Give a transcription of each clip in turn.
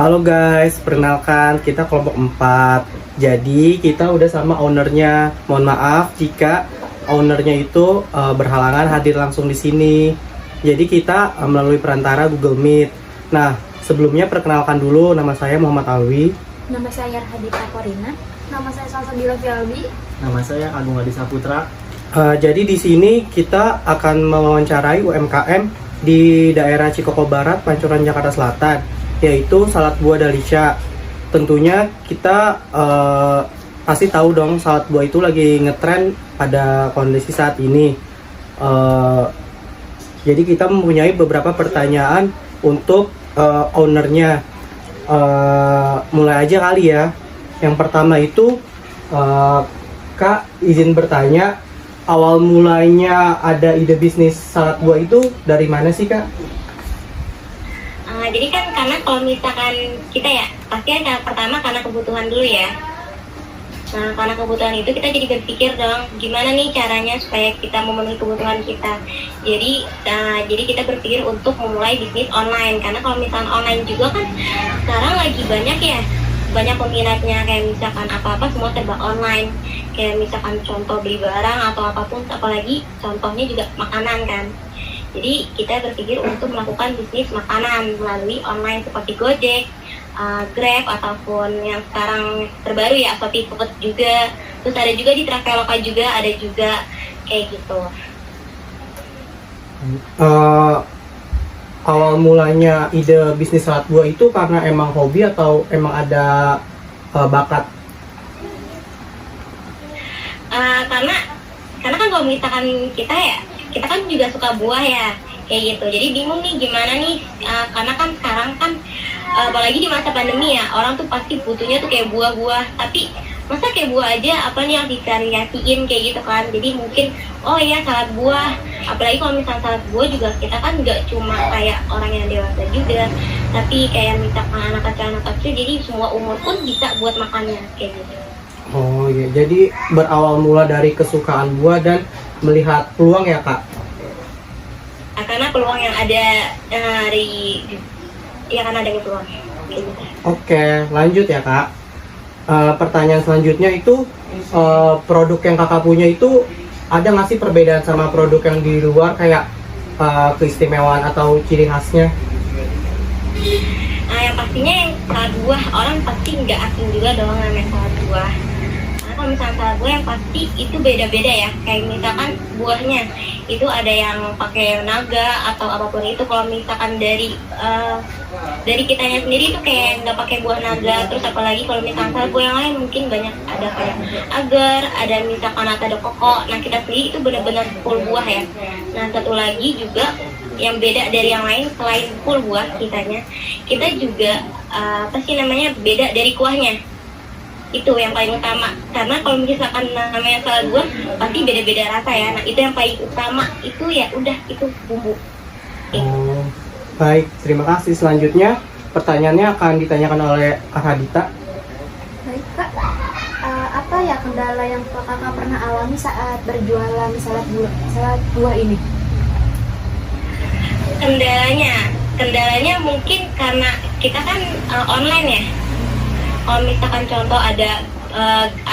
Halo guys, perkenalkan kita kelompok 4. Jadi kita udah sama ownernya. Mohon maaf jika ownernya itu berhalangan hadir langsung di sini. Jadi kita melalui perantara Google Meet. Nah, sebelumnya perkenalkan dulu, nama saya Muhammad Alwi. Nama saya Hadita Korina. Nama saya Salsabila Fialbi. Nama saya Agung Adi Saputra. Jadi di sini kita akan mewawancarai UMKM di daerah Cikoko Barat, Pancoran, Jakarta Selatan, yaitu salad buah Dalisha. Tentunya kita pasti tahu dong salad buah itu lagi ngetren pada kondisi saat ini. Jadi kita mempunyai beberapa pertanyaan untuk ownernya. Mulai aja kali ya. Yang pertama itu Kak, izin bertanya, awal mulanya ada ide bisnis salad buah itu dari mana sih Kak? Jadi kan karena kalau misalkan kita ya pasti kan pertama karena kebutuhan dulu ya. Nah karena kebutuhan itu kita jadi berpikir dong gimana nih caranya supaya kita memenuhi kebutuhan kita. Jadi kita berpikir untuk memulai bisnis online, karena kalau misalkan online juga kan sekarang lagi banyak ya, banyak peminatnya, kayak misalkan apa-apa semua serba online, kayak misalkan contoh beli barang atau apapun, apalagi contohnya juga makanan kan. Jadi kita berpikir untuk melakukan bisnis makanan melalui online seperti Gojek, Grab, ataupun yang sekarang terbaru ya Shopee Food juga. Terus ada juga di Traveloka juga, ada juga kayak gitu. Awal mulanya ide bisnis salad buah itu karena emang hobi atau emang ada bakat? Karena kan kalau misalkan kita kan juga suka buah ya kayak gitu. Jadi bingung nih gimana nih, karena kan sekarang kan apalagi di masa pandemi ya, orang tuh pasti butuhnya tuh kayak buah-buah, tapi masa kayak buah aja apa nih yang divariasiin kayak gitu kan. Jadi mungkin oh iya salad buah, apalagi kalau misalnya salad buah juga kita kan nggak cuma kayak orang yang dewasa juga, tapi kayak misalkan anak kecil, jadi semua umur pun bisa buat makannya kayak gitu. Oh iya, jadi berawal mula dari kesukaan buah dan melihat peluang ya Kak? Karena peluang yang ada karena ada peluang kayak gitu. Oke, lanjut ya Kak. Pertanyaan selanjutnya itu produk yang Kakak punya itu ada nggak sih perbedaan sama produk yang di luar, kayak keistimewaan atau ciri khasnya? Yang pastinya yang salad buah, orang pasti nggak asing juga dong namanya salad buah. Kalau misalnya salad buah yang pasti itu beda-beda ya, kayak misalkan buahnya itu ada yang pakai naga atau apapun itu. Kalau misalkan dari kitanya sendiri itu kayak nggak pakai buah naga. Terus apalagi kalau misalkan salad buah yang lain mungkin banyak ada kayak agar, ada misalkan ada koko. Nah kita sendiri itu benar-benar full buah ya. Nah satu lagi juga yang beda dari yang lain, selain full buah kita juga beda dari kuahnya. Itu yang paling utama, karena kalau misalkan namanya salad buah pasti beda-beda rasa ya. Nah itu yang paling utama, itu ya udah itu bumbu. Oh, baik, terima kasih. Selanjutnya pertanyaannya akan ditanyakan oleh Kak Hadita. Baik Kak, apa ya kendala yang Kakak pernah alami saat berjualan salad buah ini? Kendalanya mungkin karena kita kan online ya. Kalau misalkan contoh ada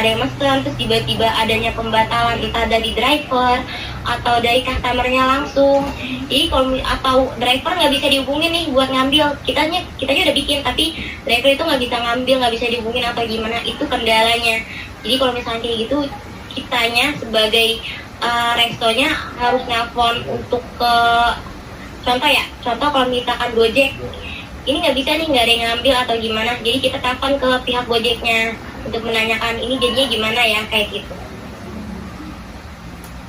yang mesen terus tiba-tiba adanya pembatalan, entah dari driver atau dari customernya langsung. Jadi atau driver nggak bisa dihubungin nih buat ngambil, kitanya udah bikin tapi driver itu nggak bisa ngambil, nggak bisa dihubungin atau gimana, itu kendalanya. Jadi kalau misalnya kayak gitu, kitanya sebagai restonya harus nelpon untuk ke contoh kalau misalkan Gojek ini nggak bisa nih, nggak ada yang ngambil atau gimana, jadi kita telepon ke pihak Gojeknya untuk menanyakan ini jadinya gimana ya, kayak gitu.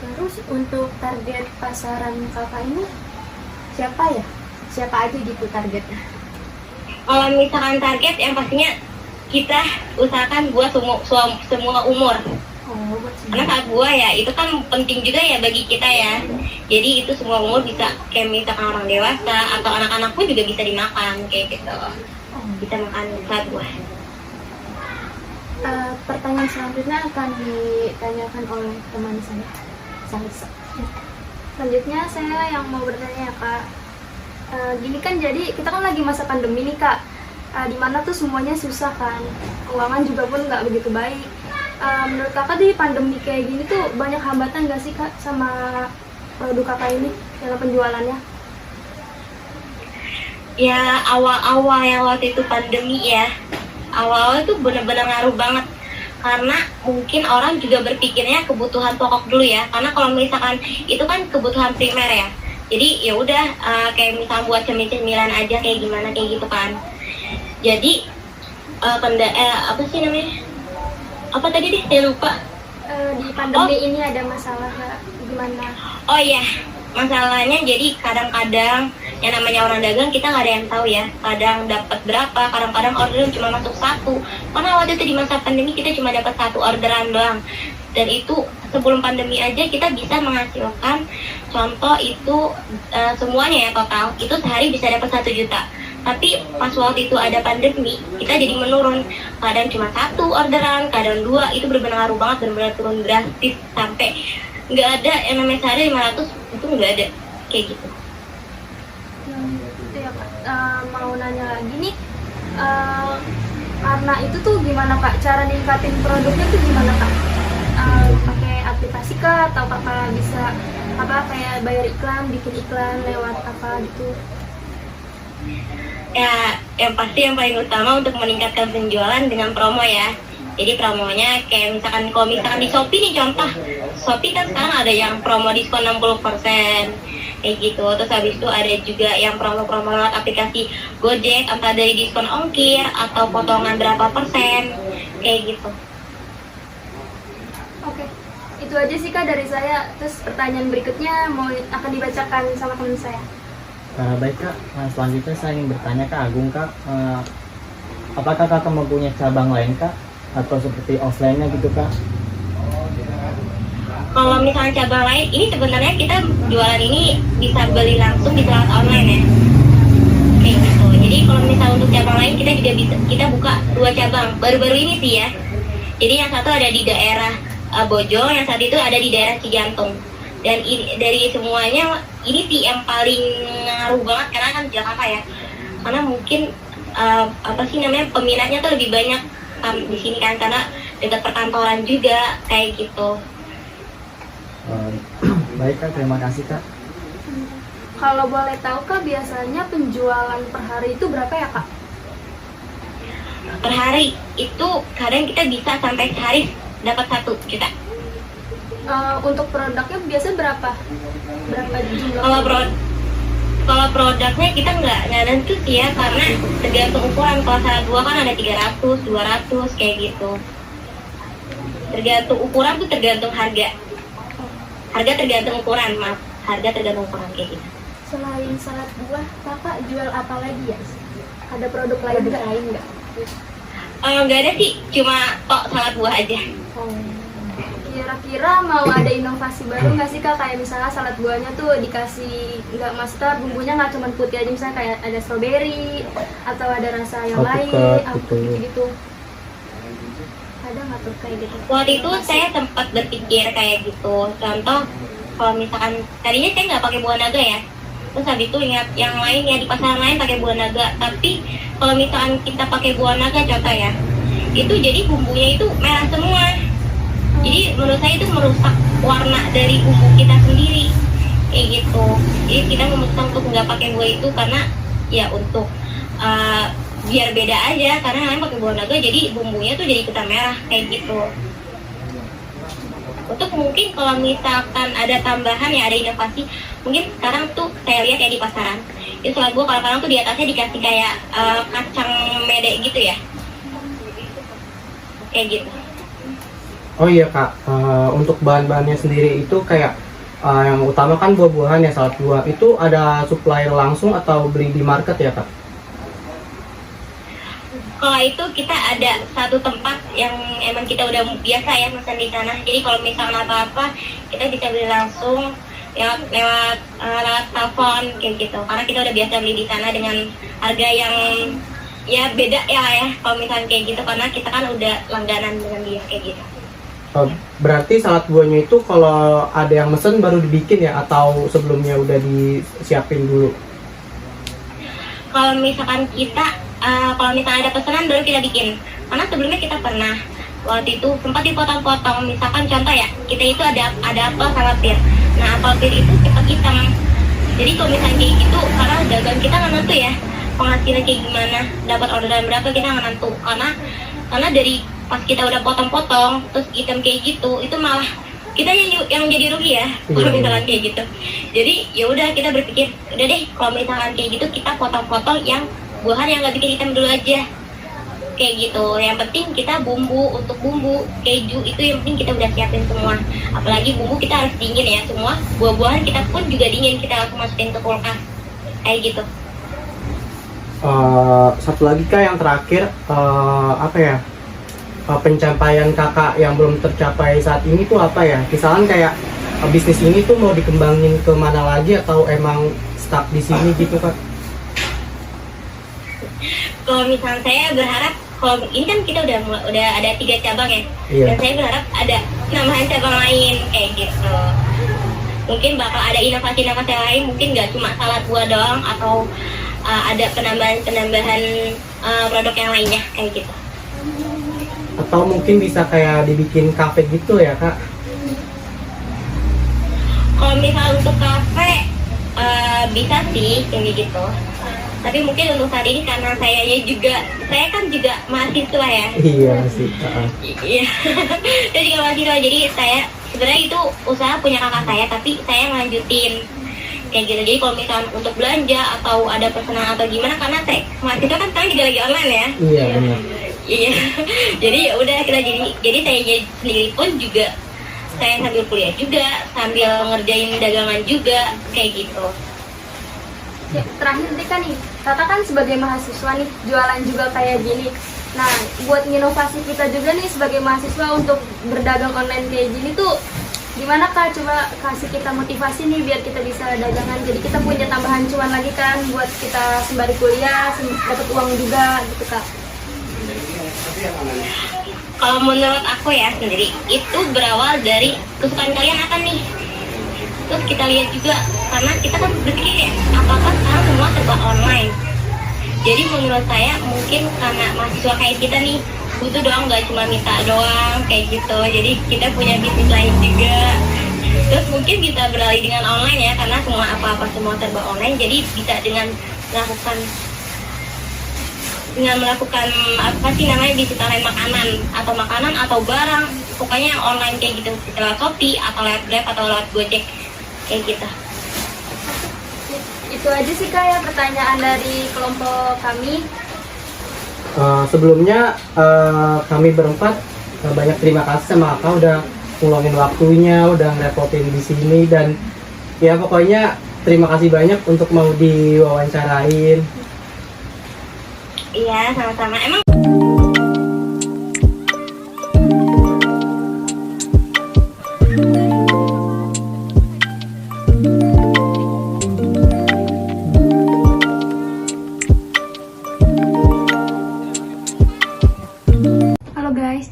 Terus untuk target pasaran Kakak ini siapa ya? Siapa aja gitu targetnya? Kalau misalkan target yang pastinya kita usahakan buat semua umur. Karena saat buah ya itu kan penting juga ya bagi kita ya. Jadi itu semua umur bisa, kayak misalkan orang dewasa atau anak-anak pun juga bisa dimakan kayak gitu. Bisa makan saat buah. Pertanyaan selanjutnya akan ditanyakan oleh teman saya, Salisa. Selanjutnya saya yang mau bertanya ya Kak. Gini kan, jadi kita kan lagi masa pandemi nih Kak. dimana tuh semuanya susah kan, keuangan juga pun nggak begitu baik. Menurut kakak di pandemi kayak gini tuh banyak hambatan nggak sih kak sama produk kakak ini dalam penjualannya? Ya awal-awal yang waktu itu pandemi ya, awal-awal itu benar-benar ngaruh banget. Karena mungkin orang juga berpikirnya kebutuhan pokok dulu ya, karena kalau misalkan itu kan kebutuhan primer ya. Jadi ya udah kayak misalnya buat cemil-cemilan aja kayak gimana kayak gitu kan. Jadi apa sih namanya? Apa tadi deh? Saya lupa. Di pandemi ini ada masalah gimana? Oh iya, masalahnya jadi kadang-kadang yang namanya orang dagang kita nggak ada yang tahu ya. Kadang dapat berapa, kadang-kadang orderan cuma masuk satu. Karena waktu itu di masa pandemi kita cuma dapat satu orderan doang. Dan itu sebelum pandemi aja kita bisa menghasilkan, contoh itu semuanya ya total itu sehari bisa dapat 1 juta. Tapi pas waktu itu ada pandemi kita jadi menurun, kadang cuma 1 orderan, kadang 2, itu benar-benar ngaruh banget, benar-benar turun drastis sampai nggak ada yang namanya sehari 500 itu nggak ada kayak gitu. Itu ya kak. Mau nanya lagi nih, karena itu tuh gimana kak cara ningkatin produknya tuh gimana kak? Pakai aplikasi kah atau kakak bisa apa kayak bayar iklan, bikin iklan lewat apa gitu? Ya, yang pasti yang paling utama untuk meningkatkan penjualan dengan promo ya. Jadi promonya kayak misalkan kalau misalkan di Shopee nih contoh, Shopee kan sekarang ada yang promo diskon 60% kayak gitu. Terus habis itu ada juga yang promo-promo lewat aplikasi Gojek, entah dari diskon ongkir atau potongan berapa persen kayak gitu. Oke, itu aja sih kak dari saya. Terus pertanyaan berikutnya akan dibacakan sama teman saya. Baik kak, selanjutnya saya ingin bertanya ke Agung kak, apakah kakak mempunyai cabang lain kak? Atau seperti offline-nya gitu kak? Kalau misalnya cabang lain, ini sebenarnya kita jualan ini bisa beli langsung di lewat online ya. Kayak gitu. Jadi kalau misalnya untuk cabang lain kita juga bisa, kita buka 2 cabang. Baru-baru ini sih ya. Jadi yang satu ada di daerah Bojong, yang satu itu ada di daerah Cijantung. Dan dari semuanya ini sih yang paling ngaruh banget karena kan Jakarta ya. Karena mungkin apa sih namanya peminatnya tuh lebih banyak di sini kan karena dekat perkantoran juga kayak gitu. Baik kak, terima kasih kak. Kalau boleh tahu kak biasanya penjualan per hari itu berapa ya kak? Per hari itu kadang kita bisa sampai sehari dapat 1 juta. Untuk produknya biasa berapa? Berapa jumlah? Kalau produknya kita nggak nentu sih ya karena tergantung ukuran. Kalau salah 2 kan ada 300, 200 kayak gitu. Tergantung ukuran tuh tergantung harga. Harga tergantung ukuran, maaf. Harga tergantung ukuran kayak gitu. Selain salad buah, kakak jual apa lagi ya? Ada produk lain nggak? Nggak ada sih, cuma salad buah aja. Kira-kira mau ada inovasi baru nggak sih kak? Kayak misalnya salad buahnya tuh dikasih nggak master, bumbunya nggak cuma putih aja, misalnya kayak ada strawberry atau ada rasa yang lain, gitu. Ada nggak tuh kayak gitu? Waktu itu saya sempat berpikir kayak gitu. Contoh, kalau misalkan tadinya saya nggak pakai buah naga ya. Terus habis itu ingat yang lain ya di pasaran lain pakai buah naga. Tapi kalau misalkan kita pakai buah naga contoh ya, itu jadi bumbunya itu merah semua. Jadi menurut saya itu merusak warna dari bumbu kita sendiri kayak gitu. Jadi kita memutuskan untuk nggak pakai buah itu karena ya untuk biar beda aja, karena kalian pakai buah naga jadi bumbunya tuh jadi ikutan merah kayak gitu. Untuk mungkin kalau misalkan ada tambahan ya ada inovasi, mungkin sekarang tuh saya lihat ya di pasaran itu salad buah kadang-kadang tuh di atasnya dikasih kayak kacang mede gitu ya, kayak gitu. Oh iya kak, untuk bahan-bahannya sendiri itu kayak yang utama kan buah-buahan ya, salad buah itu ada supplier langsung atau beli di market ya kak? Kalau itu kita ada satu tempat yang emang kita udah biasa ya pesan di sana. Jadi kalau misalnya apa-apa kita bisa beli langsung lewat telepon kayak gitu. Karena kita udah biasa beli di sana dengan harga yang ya beda ya kalau misalnya kayak gitu, karena kita kan udah langganan dengan dia kayak gitu. Berarti salad buahnya itu kalau ada yang mesen baru dibikin ya, atau sebelumnya udah disiapin dulu? Kalau misalkan kita kalau misalnya ada pesanan baru kita bikin. Karena sebelumnya kita pernah waktu itu sempat dipotong-potong, misalkan contoh ya, kita itu ada apel sama pir. Nah apel pir itu cepat hitam. Jadi kalau misalnya kayak gitu, karena dagang kita nggak nentu ya penghasilan kayak gimana, dapat orderan berapa kita nggak nentu. Karena dari pas kita udah potong-potong terus hitam kayak gitu, itu malah kita yang jadi rugi ya kalau misalkan kayak gitu. Jadi ya udah kita berpikir udah deh kalau misalkan kayak gitu kita potong-potong yang buahan yang nggak bikin hitam dulu aja kayak gitu. Yang penting kita untuk bumbu keju itu yang penting kita udah siapin semua, apalagi bumbu kita harus dingin ya, semua buah-buahan kita pun juga dingin, kita langsung masukin ke kulkas kayak gitu. Satu lagi Kak, yang terakhir, apa ya, pencapaian kakak yang belum tercapai saat ini tuh apa ya? Misalkan kayak bisnis ini tuh mau dikembangin ke mana lagi atau emang stuck di sini gitu Kak? Kalau misalnya saya berharap, kalau ini kan kita udah ada 3 cabang ya, dan saya berharap ada tambahan cabang lain kayak gitu. Mungkin bakal ada inovasi-inovasi lain, mungkin nggak cuma salad buah doang, atau ada penambahan produk yang lainnya kayak gitu. Atau mungkin bisa kayak dibikin kafe gitu ya Kak? Kalau misalnya untuk kafe bisa sih kayak gitu. Tapi mungkin untuk saat ini karena saya kan juga mahasiswa ya. Iya sih. Iya. Saya juga mahasiswa, jadi saya sebenarnya itu usaha punya kakak saya, tapi saya ngelanjutin kayak gitu. Jadi kalau misalnya untuk belanja atau ada pesanan atau gimana, karena saya mahasiswa kan sekarang juga lagi online ya. Iya benar. Iya. Jadi ya udah kita jadi saya sendiri pun juga saya sambil kuliah juga, sambil ngerjain dagangan juga kayak gitu. Ya, terakhir nih kan nih, kakak kan sebagai mahasiswa nih, jualan juga kayak gini. Nah, buat inovasi kita juga nih sebagai mahasiswa untuk berdagang online kayak gini tuh gimana Kak? Coba kasih kita motivasi nih biar kita bisa dagangan, jadi kita punya tambahan cuan lagi kan buat kita sembari kuliah, dapat uang juga gitu Kak. Kalau menurut aku ya sendiri, itu berawal dari kesukaan kalian apa nih. Terus kita lihat juga, karena kita kan berpikir ya, apakah sekarang semua serba online. Jadi menurut saya mungkin karena mahasiswa kayak kita nih butuh doang, nggak cuma minta doang kayak gitu. Jadi kita punya bisnis lain juga. Terus mungkin bisa beralih dengan online ya, karena semua apa-apa semua serba online. Jadi bisa dengan melakukan apa sih namanya, bisnis online makanan atau barang, pokoknya yang online kayak gitu, lewat Shopee atau lewat Grab atau lewat Gojek kayak gitu. Itu aja sih Kak ya pertanyaan dari kelompok kami. Sebelumnya kami berempat banyak terima kasih sama Kakak udah ngulangin waktunya, udah ngerepotin di sini, dan ya pokoknya terima kasih banyak untuk mau diwawancarain. Iya, sama-sama. Emang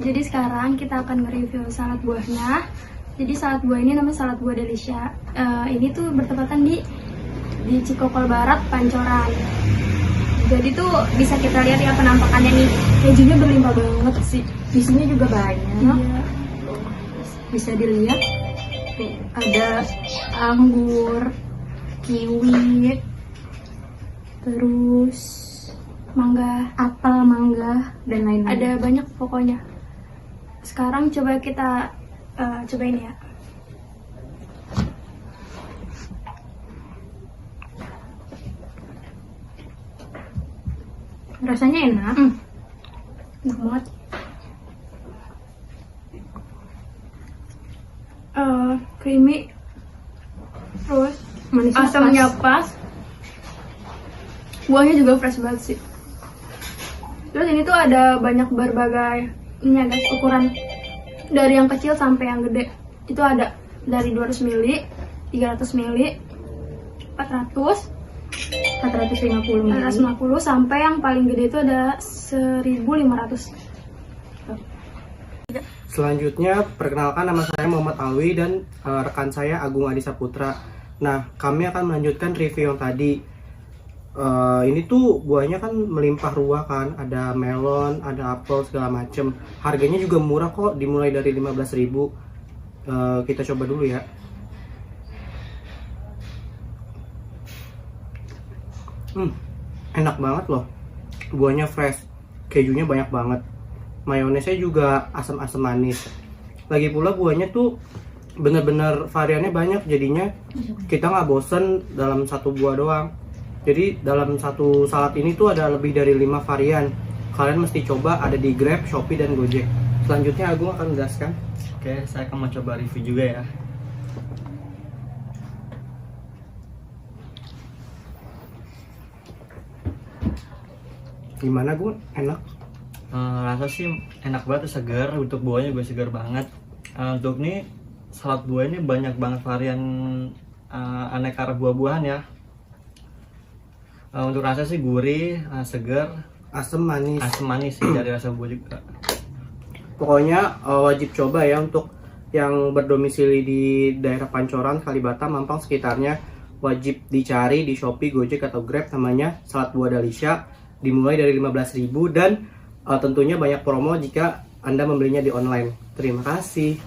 jadi sekarang kita akan nge-review salad buahnya. Jadi salad buah ini namanya salad buah Delicia. Ini tuh bertepatan di Cikokol Barat, Pancoran. Jadi tuh bisa kita lihat ya penampakannya nih. Kejunya berlimpah banget sih. Di sini juga banyak. Iya. Bisa dilihat. Nih, ada anggur, kiwi, terus mangga, apel, mangga, dan lain-lain. Ada banyak pokoknya. Sekarang coba kita cobain ya. Rasanya enak. Enak banget. Creamy. Terus manisnya asamnya pas. Buahnya juga fresh banget sih. Terus ini tuh ada banyak berbagai ini ya guys, ukuran dari yang kecil sampai yang gede. Itu ada dari 200 ml, 300 ml, 400, 450 sampai yang paling gede itu ada 1500. Selanjutnya perkenalkan, nama saya Muhammad Alwi dan rekan saya Agung Adi Saputra. Nah, kami akan melanjutkan review yang tadi. Ini tuh buahnya kan melimpah ruah kan, ada melon, ada apel segala macem. Harganya juga murah kok, dimulai dari 15.000. Kita coba dulu ya. Enak banget loh. Buahnya fresh, kejunya banyak banget. Mayonesnya juga asam-asam manis. Lagi pula buahnya tuh bener-bener variannya banyak, jadinya kita nggak bosen dalam satu buah doang. Jadi dalam satu salad ini tuh ada lebih dari 5 varian. Kalian mesti coba, ada di Grab, Shopee, dan Gojek. Selanjutnya Agung akan menjelaskan. Oke, saya akan mencoba review juga ya. Gimana Gung? Enak? Rasa sih enak banget, segar. Untuk buahnya juga segar banget. Untuk nih salad buah ini banyak banget varian aneka buah-buahan ya. Untuk rasa sih gurih, segar, Asam manis. asam manis sih dari rasa buah juga. Pokoknya wajib coba ya untuk yang berdomisili di daerah Pancoran, Kalibata, Mampang sekitarnya. Wajib dicari di Shopee, Gojek, atau Grab, namanya salad buah Dalisha. Dimulai dari 15.000 dan tentunya banyak promo jika Anda membelinya di online. Terima kasih.